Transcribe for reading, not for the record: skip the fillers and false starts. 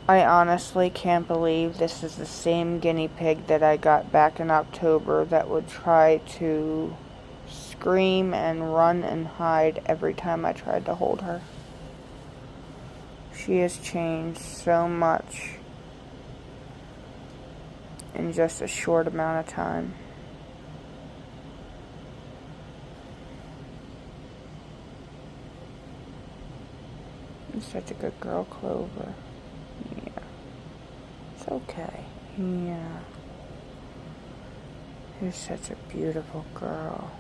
I honestly can't believe this is the same guinea pig that I got back in October that would try to scream and run and hide every time I tried to hold her. She has changed so much in just a short amount of time. You're such a good girl, Clover. Yeah. It's okay. Yeah. You're such a beautiful girl.